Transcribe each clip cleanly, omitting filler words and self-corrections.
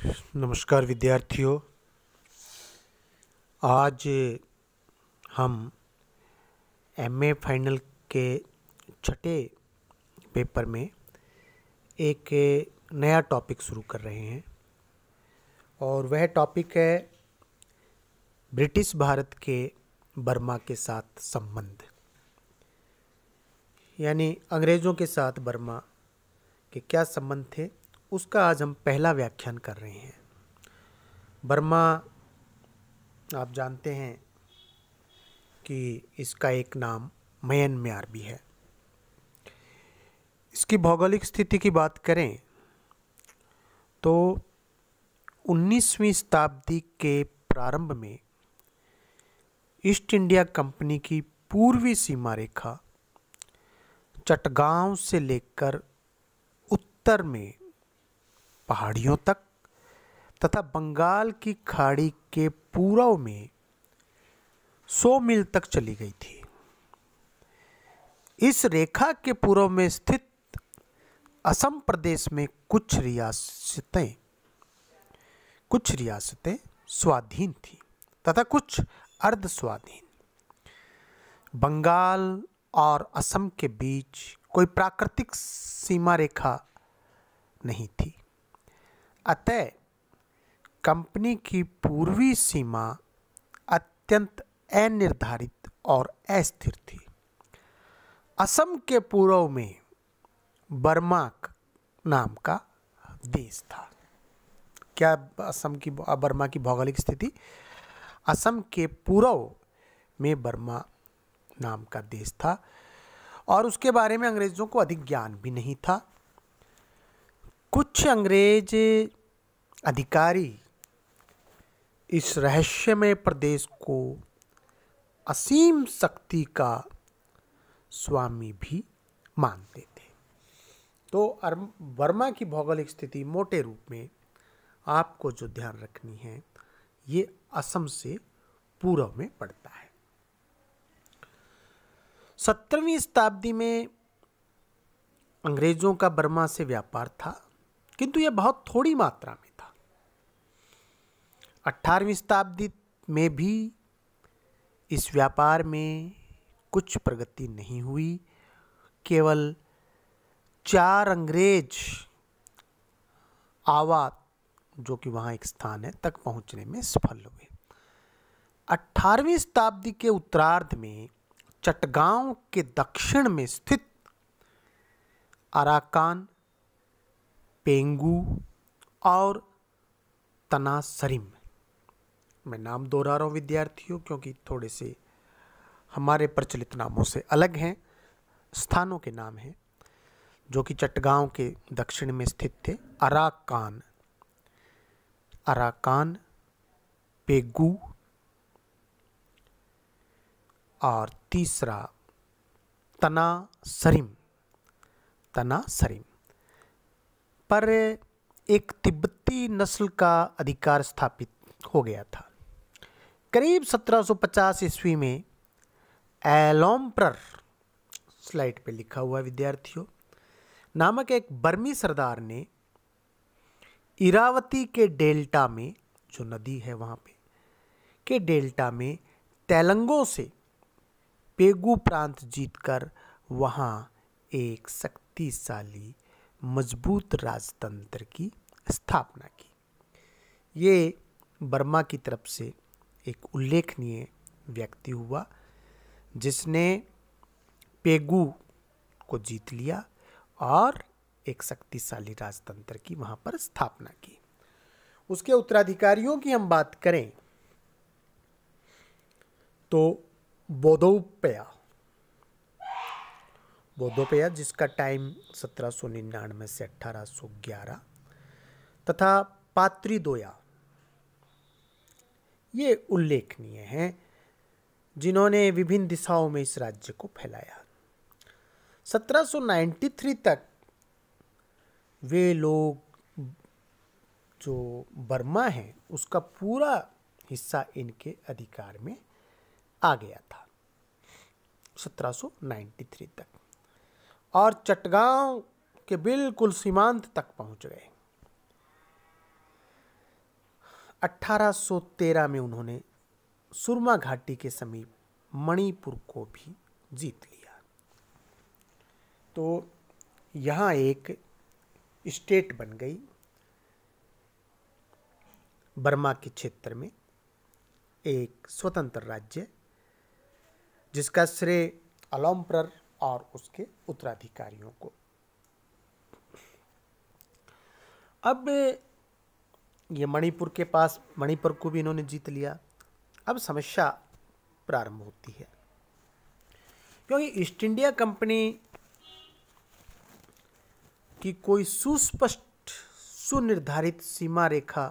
नमस्कार विद्यार्थियों। आज हम एमए फाइनल के छठे पेपर में एक नया टॉपिक शुरू कर रहे हैं और वह टॉपिक है ब्रिटिश भारत के बर्मा के साथ संबंध, यानी अंग्रेज़ों के साथ बर्मा के क्या संबंध थे, उसका आज हम पहला व्याख्यान कर रहे हैं। बर्मा आप जानते हैं कि इसका एक नाम म्यांमार भी है। इसकी भौगोलिक स्थिति की बात करें तो 19वीं शताब्दी के प्रारंभ में ईस्ट इंडिया कंपनी की पूर्वी सीमा रेखा चटगांव से लेकर उत्तर में पहाड़ियों तक तथा बंगाल की खाड़ी के पूर्व में 100 मील तक चली गई थी। इस रेखा के पूर्व में स्थित असम प्रदेश में कुछ रियासतें स्वाधीन थीं तथा कुछ अर्ध स्वाधीन। बंगाल और असम के बीच कोई प्राकृतिक सीमा रेखा नहीं थी, अतः कंपनी की पूर्वी सीमा अत्यंत अनिर्धारित और अस्थिर थी। असम के पूर्व में बर्मा नाम का देश था। क्या बर्मा की भौगोलिक स्थिति? असम के पूर्व में बर्मा नाम का देश था और उसके बारे में अंग्रेज़ों को अधिक ज्ञान भी नहीं था। कुछ अंग्रेज अधिकारी इस रहस्यमय प्रदेश को असीम शक्ति का स्वामी भी मानते थे। तो बर्मा की भौगोलिक स्थिति मोटे रूप में आपको जो ध्यान रखनी है, ये असम से पूर्व में पड़ता है। 17वीं शताब्दी में अंग्रेजों का बर्मा से व्यापार था, किंतु यह बहुत थोड़ी मात्रा में था। 18वीं शताब्दी में भी इस व्यापार में कुछ प्रगति नहीं हुई। केवल 4 अंग्रेज आवा, जो कि वहाँ एक स्थान है, तक पहुँचने में सफल हुए। 18वीं शताब्दी के उत्तरार्ध में चटगांव के दक्षिण में स्थित अराकान, पेंगू और तनासरिम, मैं नाम दोहरा रहा हूँ विद्यार्थियों क्योंकि थोड़े से हमारे प्रचलित नामों से अलग हैं, स्थानों के नाम हैं जो कि चटगांव के दक्षिण में स्थित थे। अराकान, पेगू और तीसरा तनासरिम पर एक तिब्बती नस्ल का अधिकार स्थापित हो गया था। करीब 1750 ईस्वी में एलोम्प्रर, स्लाइड पे लिखा हुआ विद्यार्थियों, नामक एक बर्मी सरदार ने इरावती के डेल्टा में, जो नदी है वहाँ पे के डेल्टा में तेलंगों से पेगू प्रांत जीतकर वहाँ एक शक्तिशाली मजबूत राजतंत्र की स्थापना की। ये बर्मा की तरफ से एक उल्लेखनीय व्यक्ति हुआ जिसने पेगू को जीत लिया और एक शक्तिशाली राजतंत्र की वहाँ पर स्थापना की। उसके उत्तराधिकारियों की हम बात करें तो बोधोपया जिसका टाइम 1799 से 1811 तथा पात्रीदोया, ये उल्लेखनीय हैं जिन्होंने विभिन्न दिशाओं में इस राज्य को फैलाया। 1793 तक वे लोग, जो बर्मा है उसका पूरा हिस्सा इनके अधिकार में आ गया था 1793 तक, और चटगांव के बिल्कुल सीमांत तक पहुंच गए। 1813 में उन्होंने सुरमा घाटी के समीप मणिपुर को भी जीत लिया। तो यहाँ एक स्टेट बन गई बर्मा के क्षेत्र में, एक स्वतंत्र राज्य जिसका श्रेय अलोम्प्रर और उसके उत्तराधिकारियों को। अब ये मणिपुर के पास, मणिपुर को भी इन्होंने जीत लिया। अब समस्या प्रारंभ होती है, क्योंकि ईस्ट इंडिया कंपनी की कोई सुस्पष्ट सुनिर्धारित सीमा रेखा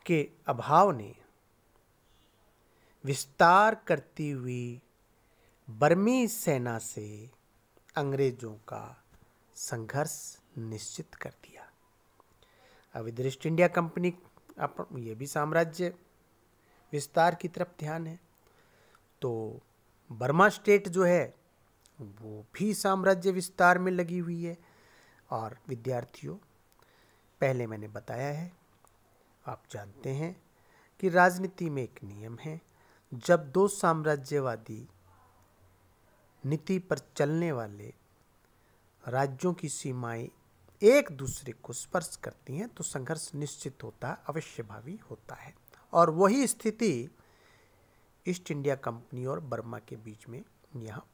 के अभाव ने विस्तार करती हुई बर्मी सेना से अंग्रेजों का संघर्ष निश्चित कर दिया। अब इधर ईस्ट इंडिया कंपनी ये भी साम्राज्य विस्तार की तरफ ध्यान है, तो बर्मा स्टेट जो है वो भी साम्राज्य विस्तार में लगी हुई है। और विद्यार्थियों, पहले मैंने बताया है, आप जानते हैं कि राजनीति में एक नियम है, जब दो साम्राज्यवादी नीति पर चलने वाले राज्यों की सीमाएं एक दूसरे को स्पर्श करती हैं तो संघर्ष निश्चित होता है, अवश्यभावी होता है। और वही स्थिति ईस्ट इंडिया कंपनी और बर्मा के बीच में यहाँ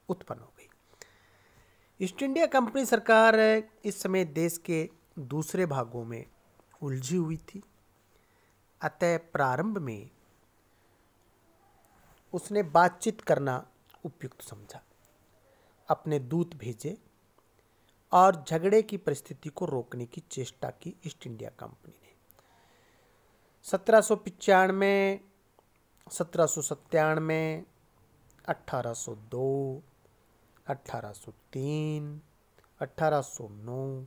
उत्पन्न हो गई। ईस्ट इंडिया कंपनी सरकार इस समय देश के दूसरे भागों में उलझी हुई थी, अतः प्रारंभ में उसने बातचीत करना उपयुक्त समझा, अपने दूत भेजे और झगड़े की परिस्थिति को रोकने की चेष्टा की ईस्ट इंडिया कंपनी ने। 1795, 1797, 1802, 1803, 1809,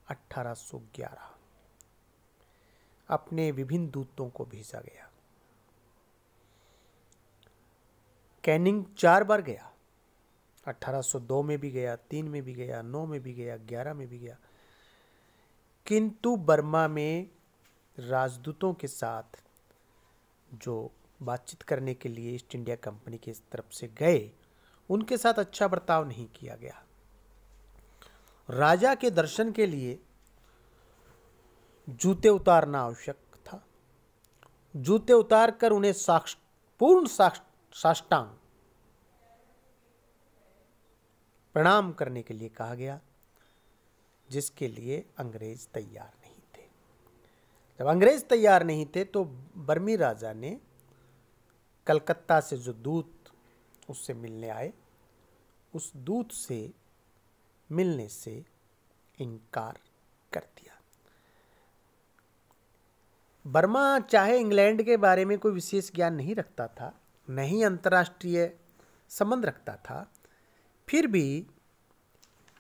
1811 अपने विभिन्न दूतों को भेजा गया। कैनिंग 4 बार गया, 1802 में भी गया, 3 में भी गया, 9 में भी गया, 11 में भी गया, किंतु बर्मा में राजदूतों के साथ जो बातचीत करने के लिए ईस्ट इंडिया कंपनी की तरफ से गए, उनके साथ अच्छा बर्ताव नहीं किया गया। राजा के दर्शन के लिए जूते उतारना आवश्यक था। जूते उतारकर उन्हें पूर्ण साष्टांग प्रणाम करने के लिए कहा गया, जिसके लिए अंग्रेज तैयार नहीं थे। जब अंग्रेज तैयार नहीं थे तो बर्मी राजा ने कलकत्ता से जो दूत उससे मिलने आए, उस दूत से मिलने से इनकार कर दिया। बर्मा चाहे इंग्लैंड के बारे में कोई विशेष ज्ञान नहीं रखता था, न ही अंतर्राष्ट्रीय संबंध रखता था, फिर भी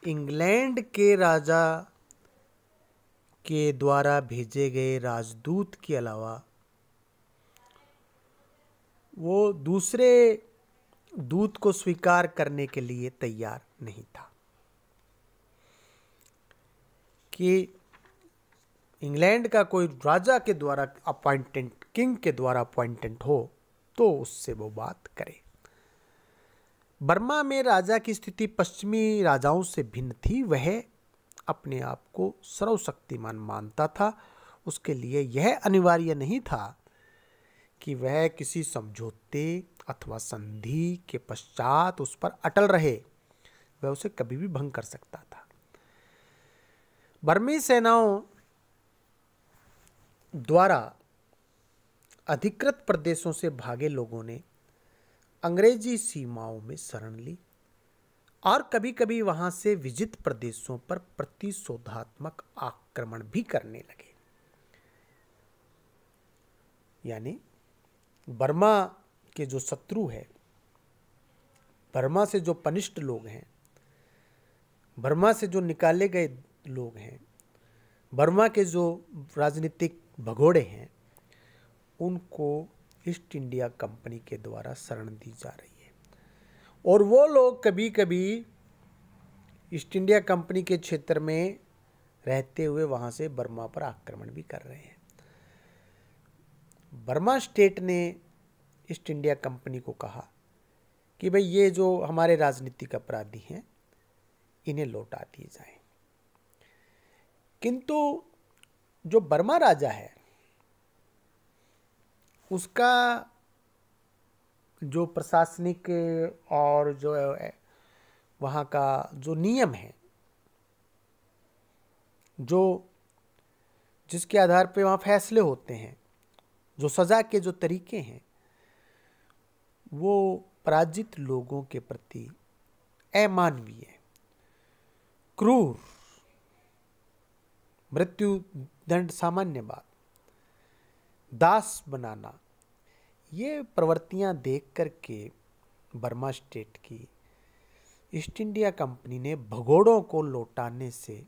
इंग्लैंड के राजा के द्वारा भेजे गए राजदूत के अलावा वो दूसरे दूत को स्वीकार करने के लिए तैयार नहीं था कि इंग्लैंड का कोई राजा के द्वारा अपॉइंटेड, किंग के द्वारा अपॉइंटेड हो तो उससे वो बात करे। बर्मा में राजा की स्थिति पश्चिमी राजाओं से भिन्न थी। वह अपने आप को सर्वशक्तिमान मानता था। उसके लिए यह अनिवार्य नहीं था कि वह किसी समझौते अथवा संधि के पश्चात उस पर अटल रहे, वह उसे कभी भी भंग कर सकता था। बर्मी सेनाओं द्वारा अधिकृत प्रदेशों से भागे लोगों ने अंग्रेजी सीमाओं में शरण ली और कभी कभी वहां से विजित प्रदेशों पर प्रतिशोधात्मक आक्रमण भी करने लगे। यानी बर्मा के जो शत्रु है, बर्मा से जो पनिष्ठ लोग हैं, बर्मा से जो निकाले गए लोग हैं, बर्मा के जो राजनीतिक भगोड़े हैं, उनको ईस्ट इंडिया कंपनी के द्वारा शरण दी जा रही है। और वो लोग कभी कभी ईस्ट इंडिया कंपनी के क्षेत्र में रहते हुए वहाँ से बर्मा पर आक्रमण भी कर रहे हैं। बर्मा स्टेट ने ईस्ट इंडिया कंपनी को कहा कि भाई ये जो हमारे राजनीतिक अपराधी हैं इन्हें लौटा दिए जाएं। किंतु जो बर्मा राजा है उसका जो प्रशासनिक और जो वहाँ का जो नियम है, जो जिसके आधार पे वहाँ फैसले होते हैं, जो सज़ा के जो तरीके हैं, वो पराजित लोगों के प्रति अमानवीय, क्रूर, मृत्यु दंड सामान्य बात, दास बनाना, ये प्रवृत्तियां देख करके बर्मा स्टेट की ईस्ट इंडिया कंपनी ने भगोड़ों को लौटाने से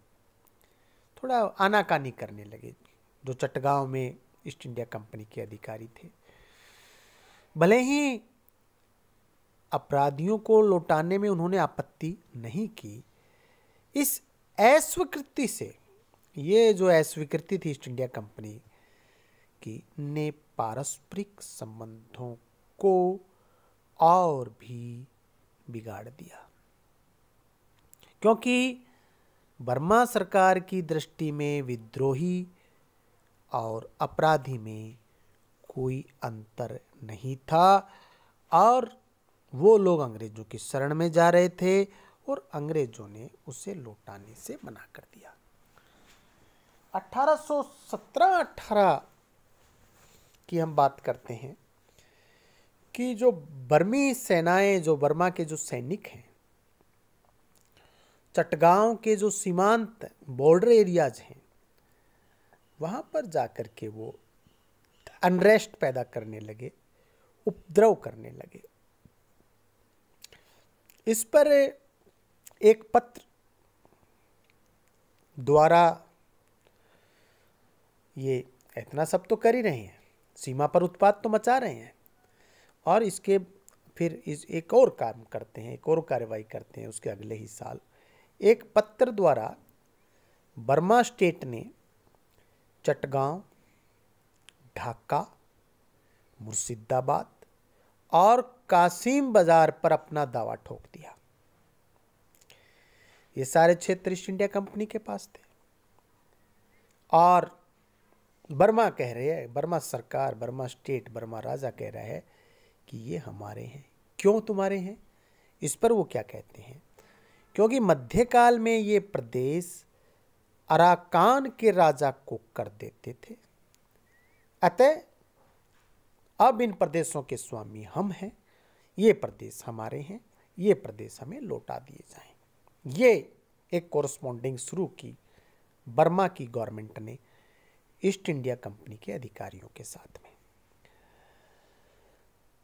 थोड़ा आनाकानी करने लगे। जो चटगांव में ईस्ट इंडिया कंपनी के अधिकारी थे, भले ही अपराधियों को लौटाने में उन्होंने आपत्ति नहीं की, इस अस्वीकृति से, ये जो अस्वीकृति थी ईस्ट इंडिया कंपनी की, ने पारस्परिक संबंधों को और भी बिगाड़ दिया। क्योंकि बर्मा सरकार की दृष्टि में विद्रोही और अपराधी में कोई अंतर नहीं था और वो लोग अंग्रेजों की शरण में जा रहे थे और अंग्रेजों ने उसे लौटाने से मना कर दिया। 1817-18 की हम बात करते हैं कि जो बर्मी सेनाएं, जो बर्मा के जो सैनिक हैं, चटगांव के जो सीमांत बॉर्डर एरियाज हैं, वहाँ पर जाकर के वो अनरेस्ट पैदा करने लगे, उपद्रव करने लगे। इस पर एक पत्र द्वारा ये इतना सब तो कर ही रहे हैं, सीमा पर उत्पात तो मचा रहे हैं, और इसके फिर एक और काम करते हैं, एक और कार्रवाई करते हैं। उसके अगले ही साल एक पत्र द्वारा बर्मा स्टेट ने चटगांव, ढाका, मुर्शिदाबाद और कासिम बाजार पर अपना दावा ठोक दिया। ये सारे क्षेत्र ईस्ट इंडिया कंपनी के पास थे और बर्मा कह रहे हैं, बर्मा सरकार, बर्मा स्टेट, बर्मा राजा कह रहा है कि ये हमारे हैं। क्यों तुम्हारे हैं? इस पर वो क्या कहते हैं, क्योंकि मध्यकाल में ये प्रदेश अराकान के राजा को कर देते थे, अतः अब इन प्रदेशों के स्वामी हम हैं, ये प्रदेश हमारे हैं, ये प्रदेश हमें लौटा दिए जाएं। ये एक कोरस्पॉन्डिंग शुरू की बर्मा की गवर्नमेंट ने ईस्ट इंडिया कंपनी के अधिकारियों के साथ में।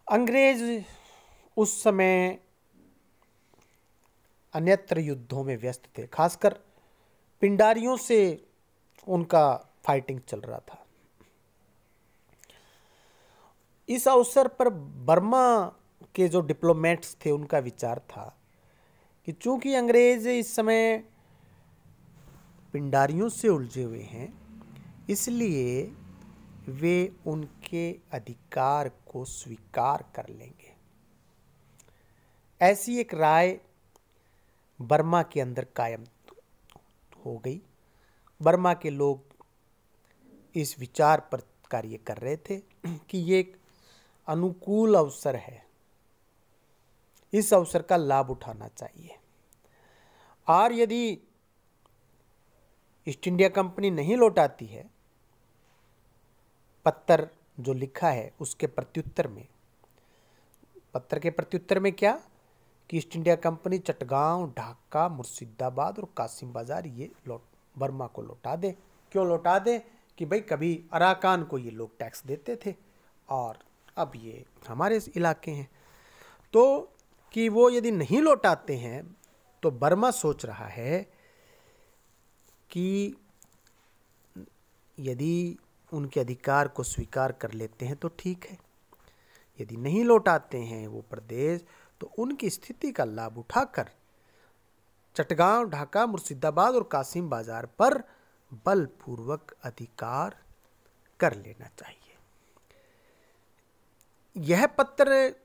अंग्रेज उस समय अन्यत्र युद्धों में व्यस्त थे, खासकर पिंडारियों से उनका फाइटिंग चल रहा था। इस अवसर पर बर्मा के जो डिप्लोमेट्स थे उनका विचार था कि चूंकि अंग्रेज इस समय पिंडारियों से उलझे हुए हैं, इसलिए वे उनके अधिकार को स्वीकार कर लेंगे। ऐसी एक राय बर्मा के अंदर कायम हो गई। बर्मा के लोग इस विचार पर कार्य कर रहे थे कि ये एक अनुकूल अवसर है, इस अवसर का लाभ उठाना चाहिए, और यदि ईस्ट इंडिया कंपनी नहीं लौटाती है, पत्र जो लिखा है उसके प्रत्युत्तर में, पत्र के प्रत्युत्तर में क्या कि east India company Chittagong, Dhaka, Murshidabad और कासिम बाजार ये बर्मा को लौटा दे। क्यों लौटा दे? कि भाई कभी अराकान को ये लोग टैक्स देते थे और अब ये हमारे इलाके हैं। तो कि वो यदि नहीं लौटाते हैं तो बर्मा सोच रहा है कि यदि उनके अधिकार को स्वीकार कर लेते हैं तो ठीक है, यदि नहीं लौटाते हैं वो प्रदेश तो उनकी स्थिति का लाभ उठाकर चटगांव, ढाका, मुर्शिदाबाद और कासिम बाजार पर बलपूर्वक अधिकार कर लेना चाहिए। यह पत्र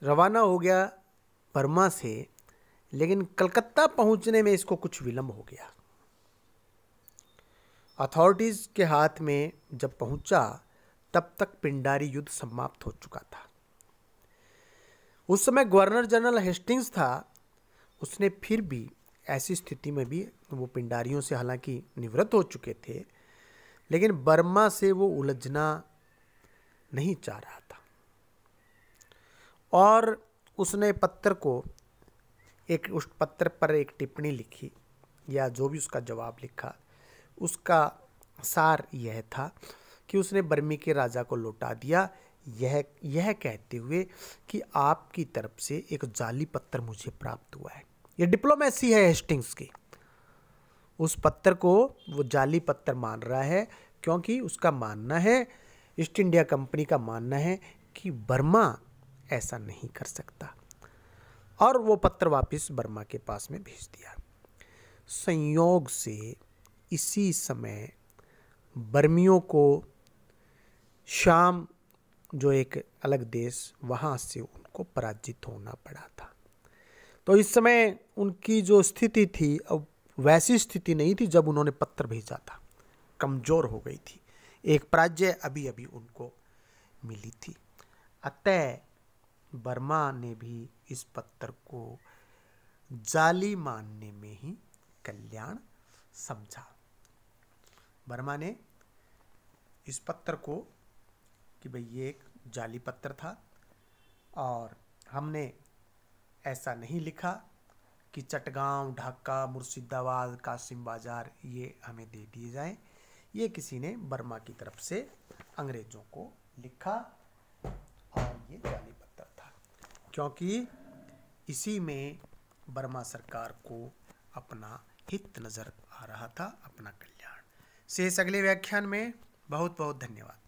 रवाना हो गया बर्मा से, लेकिन कलकत्ता पहुंचने में इसको कुछ विलंब हो गया। अथॉरिटीज के हाथ में जब पहुंचा तब तक पिंडारी युद्ध समाप्त हो चुका था। उस समय गवर्नर जनरल हेस्टिंग्स था। उसने फिर भी ऐसी स्थिति में भी, वो पिंडारियों से हालांकि निवृत्त हो चुके थे, लेकिन बर्मा से वो उलझना नहीं चाह रहा था और उसने पत्र को उस पत्र पर एक टिप्पणी लिखी, या जो भी उसका जवाब लिखा, उसका सार यह था कि उसने बर्मी के राजा को लौटा दिया, यह कहते हुए कि आपकी तरफ से एक जाली पत्र मुझे प्राप्त हुआ है। ये डिप्लोमेसी है हेस्टिंग्स की। उस पत्र को वो जाली पत्र मान रहा है, क्योंकि उसका मानना है, ईस्ट इंडिया कंपनी का मानना है कि बर्मा ऐसा नहीं कर सकता, और वो पत्र वापस बर्मा के पास में भेज दिया। संयोग से इसी समय बर्मियों को शाम, जो एक अलग देश, वहाँ से उनको पराजित होना पड़ा था। तो इस समय उनकी जो स्थिति थी अब वैसी स्थिति नहीं थी जब उन्होंने पत्र भेजा था, कमज़ोर हो गई थी। एक पराजय अभी अभी उनको मिली थी। अतः बर्मा ने भी इस पत्र को जाली मानने में ही कल्याण समझा। बर्मा ने इस पत्र को कि भाई ये एक जाली पत्र था और हमने ऐसा नहीं लिखा कि चटगांव, ढाका, मुर्शिदाबाद, कासिम बाजार ये हमें दे दिए जाएं। ये किसी ने बर्मा की तरफ से अंग्रेज़ों को लिखा और ये जाली पत्र था, क्योंकि इसी में बर्मा सरकार को अपना हित नज़र आ रहा था, अपना कल्याण। शेष अगले व्याख्यान में। बहुत बहुत धन्यवाद।